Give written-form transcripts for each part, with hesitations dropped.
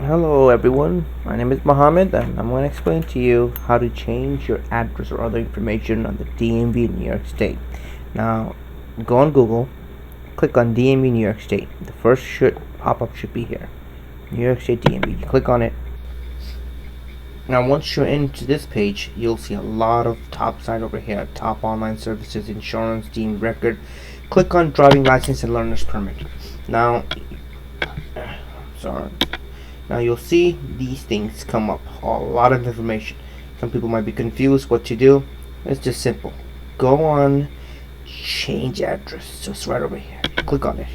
Hello everyone, my name is Mohammed and I'm going to explain to you how to change your address or other information on the DMV in New York State. Now, go on Google, click on DMV New York State. The first pop-up should be here, New York State DMV. You click on it. Now once you're into this page, you'll see a lot of top side over here, top online services, insurance, DMV record. Click on driving license and learner's permit. Now you'll see these things come up, a lot of information. Some people might be confused what to do. It's just simple. Go on change address, so it's right over here. Click on it.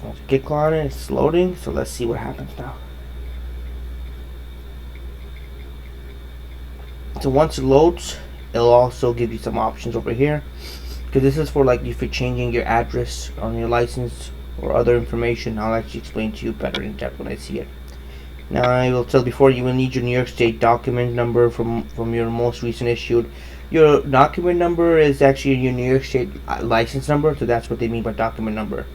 Once you click on it, it's loading, so let's see what happens now. So once it loads, it'll also give you some options over here, because this is for like if you're changing your address on your license or other information. I'll actually explain to you better in depth when I see it. Now I will tell before, you will need your New York State document number from your most recent issued. Your document number is actually your New York State license number, so that's what they mean by document number.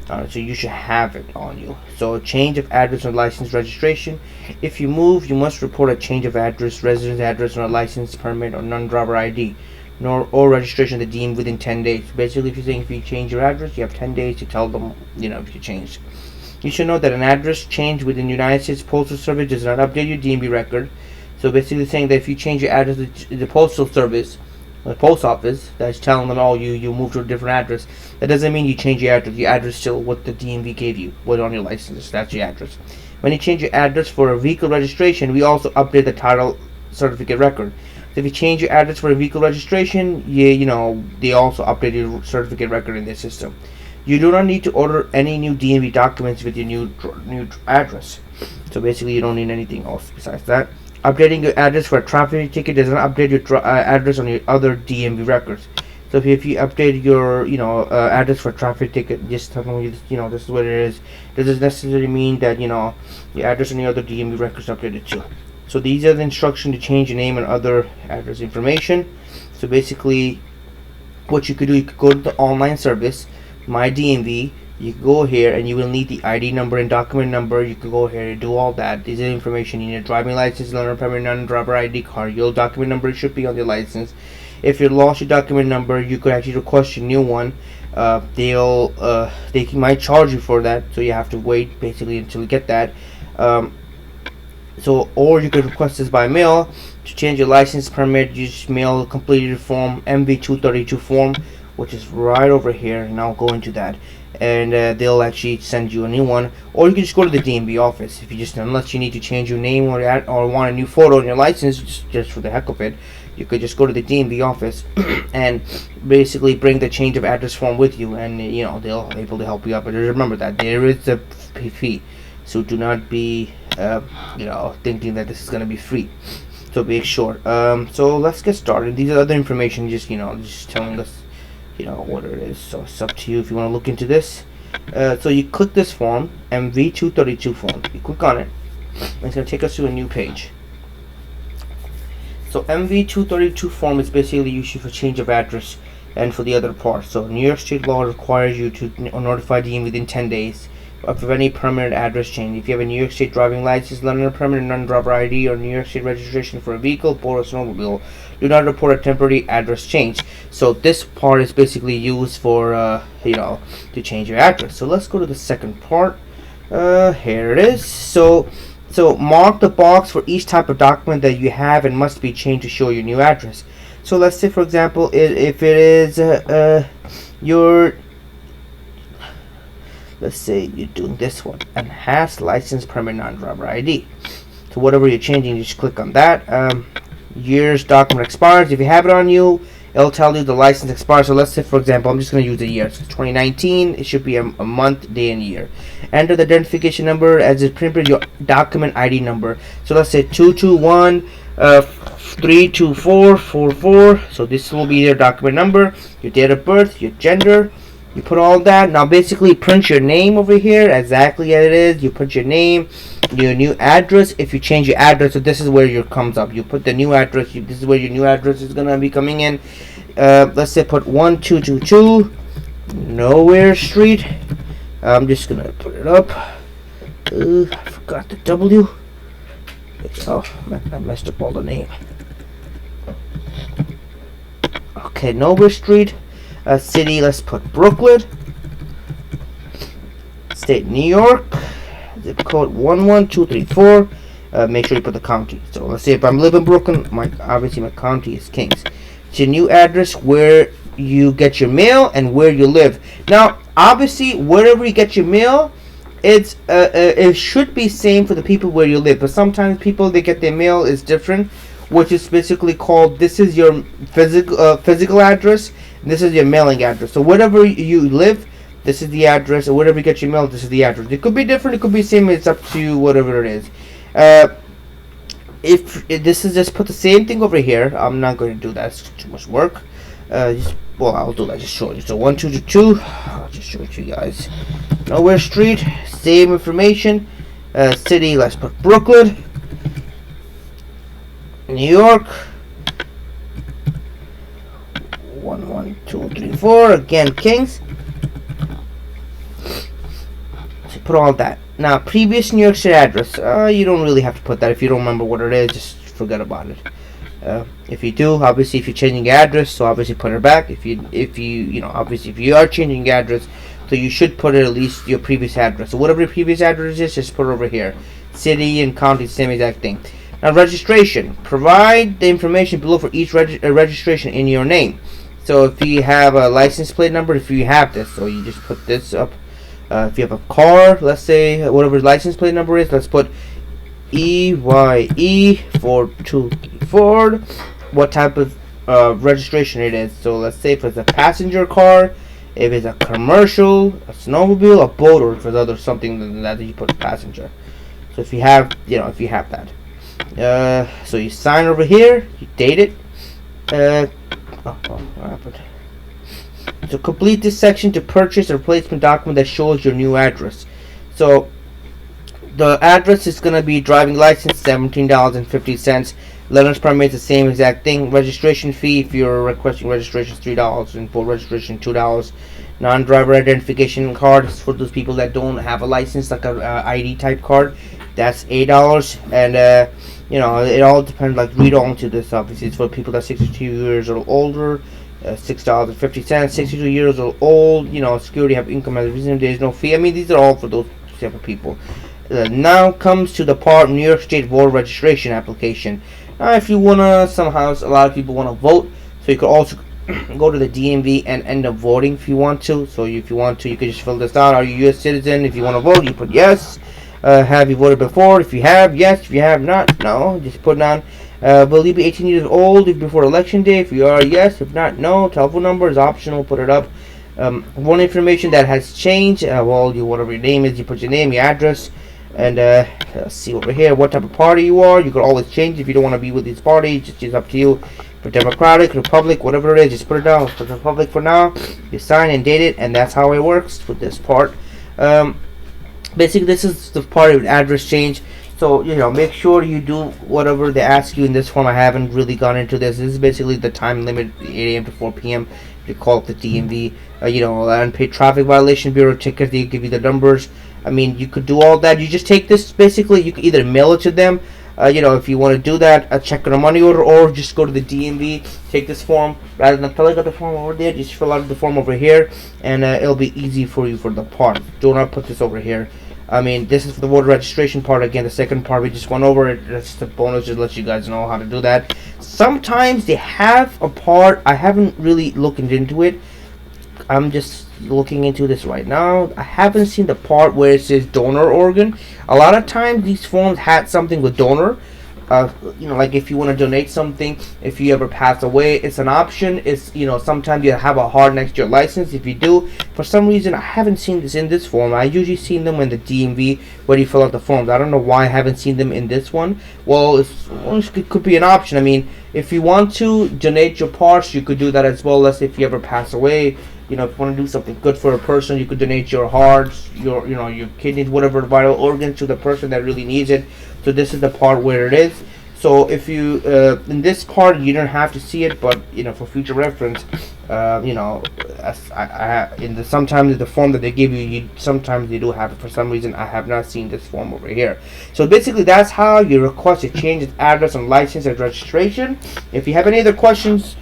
So you should have it on you. So change of address or license registration. If you move, you must report a change of address, residence address, or a license permit or non-driver ID. Or registration of the DMV within 10 days. Basically, if you're saying if you change your address, you have 10 days to tell them, if you changed. You should know that an address change within the United States Postal Service does not update your DMV record. So basically saying that if you change your address to the Postal Service, the post office, that's telling them, oh, you moved to a different address. That doesn't mean you change your address. Your address is still what the DMV gave you, what on your license. That's your address. When you change your address for a vehicle registration, we also update the title certificate record. So if you change your address for a vehicle registration, they also update your certificate record in their system. You do not need to order any new DMV documents with your new address. So basically, you don't need anything else besides that. Updating your address for a traffic ticket does not update your address on your other DMV records. So if you update your address for a traffic ticket, just tell them this is what it is. This doesn't necessarily mean that your address on your other DMV records is updated too. So these are the instructions to change your name and other address information. So basically, what you could do, you could go to the online service, My DMV. You could go here and you will need the ID number and document number. You could go here and do all that. These are information. You need a driving license, learner permit, non-driver ID card. Your document number should be on your license. If you lost your document number, you could actually request a new one. They might charge you for that, so you have to wait basically until you get that. Or you could request this by mail. To change your license permit, you just mail a completed form, MV-232 form, which is right over here, and I'll go into that. And they'll actually send you a new one. Or you can just go to the DMV office. Unless you need to change your name or want a new photo on your license, just for the heck of it, you could just go to the DMV office and basically bring the change of address form with you, and they'll able to help you out. But remember that there is a fee. So do not be, thinking that this is gonna be free. So be sure. So let's get started. These are other information, just telling us, what it is. So it's up to you if you want to look into this. So you click this form, MV-232 form. You click on it, and it's gonna take us to a new page. So MV-232 form is basically used for change of address and for the other part. So New York State law requires you to notify DMV within 10 days. Of any permanent address change. If you have a New York State driving license, learner permit, non-driver ID, or New York State registration for a vehicle, boat, or snowmobile, do not report a temporary address change. So this part is basically used for to change your address. So let's go to the second part. Here it is. So mark the box for each type of document that you have and must be changed to show your new address. So let's say, for example, if it is let's say you're doing this one, enhanced license permit, non-driver ID. So whatever you're changing, you just click on that. Years document expires. If you have it on you, it'll tell you the license expires. So let's say, for example, I'm just going to use the year. So 2019. It should be a month, day, and year. Enter the identification number as it's printed your document ID number. So let's say 221 32444. So this will be your document number, your date of birth, your gender. You put all that. Now basically print your name over here exactly as it is. You put your name, your new address. If you change your address, so this is where your comes up. You put the new address. This is where your new address is gonna be coming in. Let's say put 1222 Nowhere Street. I'm just gonna put it up. I forgot the W. Oh man, I messed up all the name. Okay, Nova Street. City, let's put Brooklyn. State, New York. Zip code 11234. Make sure you put the county. So let's say if I'm living in Brooklyn, obviously my county is Kings. It's your new address where you get your mail and where you live. Now, obviously, wherever you get your mail, it should be same for the people where you live. But sometimes people, they get their mail is different, which is basically called, this is your physical address, and this is your mailing address. So wherever you live, this is the address, or wherever you get your mail, this is the address. It could be different, it could be same, it's up to you, whatever it is. If this is just put the same thing over here, I'm not going to do that, it's too much work. Well, I'll do that, just show you. So 1222, I'll just show it to you guys. Nowhere Street, same information. City, let's put Brooklyn. New York, 11234, again Kings. So put all that. Now, previous New York State address, you don't really have to put that. If you don't remember what it is, just forget about it. If you do, obviously, if you're changing your address, so obviously put it back. If you obviously if you are changing your address, so you should put it at least your previous address. So whatever your previous address is, just put it over here. City and county, same exact thing. Now, registration. Provide the information below for each registration in your name. So if you have a license plate number, if you have this, so you just put this up. If you have a car, let's say whatever the license plate number is, let's put EYE424. What type of registration it is. So let's say if it's a passenger car, if it's a commercial, a snowmobile, a boat, or if it's other something than that, you put passenger. So if you have, if you have that. So you sign over here, you date it. What happened? So complete this section to purchase a replacement document that shows your new address. So the address is going to be driving license, $17.50. Learner's permit, the same exact thing. Registration fee, if you're requesting registration, $3, and for registration, $2. Non-driver identification card is for those people that don't have a license, like a ID type card. That's $8. And it all depends. Like, read on to this. Obviously, it's for people that 62 years or older. $6.50. 62 years or old. Security, have income as a reason. There is no fee. I mean, these are all for those type of people. Now comes to the part, New York State voter registration application. Now, if you wanna, somehow a lot of people wanna vote, so you could also go to the DMV and end up voting if you want to. So if you want to, you could just fill this out. Are you a U.S. citizen? If you want to vote, you put yes. Have you voted before? If you have, yes. If you have not, no. Just put down. Will you be 18 years old before election day? If you are, yes. If not, no. Telephone number is optional. Put it up. One information that has changed. Whatever your name is, you put your name, your address. And let's see over here what type of party you are. You can always change if you don't want to be with this party. It's up to you. For Democratic, Republic, whatever it is, just put it down. For Republic for now. You sign and date it, and that's how it works with this part. Basically, this is the part of address change. So make sure you do whatever they ask you in this form. I haven't really gone into this. This is basically the time limit, 8 a.m. to 4 p.m. You call it the DMV. Unpaid traffic violation bureau ticket. They give you the numbers. I mean, you could do all that. You just take this. Basically, you could either mail it to them. If you want to do that, a check on a money order, or just go to the DMV, take this form, rather than filling out the form over there, just fill out the form over here, and it'll be easy for you for the part. Do not put this over here. I mean, this is for the voter registration part. Again, the second part we just went over it. That's just a bonus, just let you guys know how to do that. Sometimes they have a part, I haven't really looked into it. I'm just looking into this right now. I haven't seen the part where it says donor organ. A lot of times these forms had something with donor. Like if you want to donate something, if you ever pass away, it's an option. It's sometimes you have a heart next to your license. If you do, for some reason I haven't seen this in this form. I usually seen them in the DMV where you fill out the forms. I don't know why I haven't seen them in this one. Well, it could be an option. I mean, if you want to donate your parts, you could do that as well. Let's say if you ever pass away. If you want to do something good for a person, you could donate your hearts, your kidneys, whatever vital organs to the person that really needs it. So this is the part where it is. So if you in this part you don't have to see it, but for future reference, You know, sometimes the form that they give you, sometimes they do have it. For some reason, I have not seen this form over here. So basically, that's how you request to change its address on license and registration. If you have any other questions,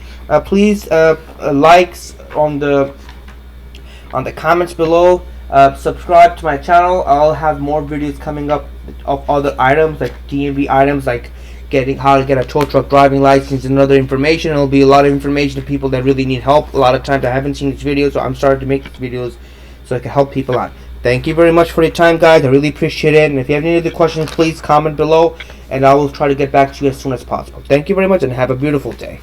please likes on the comments below. Subscribe to my channel. I'll have more videos coming up of other items like DMV items, like how to get a tow truck driving license and other information. It'll be a lot of information to people that really need help. A lot of times I haven't seen these videos, so I'm starting to make these videos so I can help people out. Thank you very much for your time, guys. I really appreciate it. And if you have any other questions, please comment below, and I will try to get back to you as soon as possible. Thank you very much, and have a beautiful day.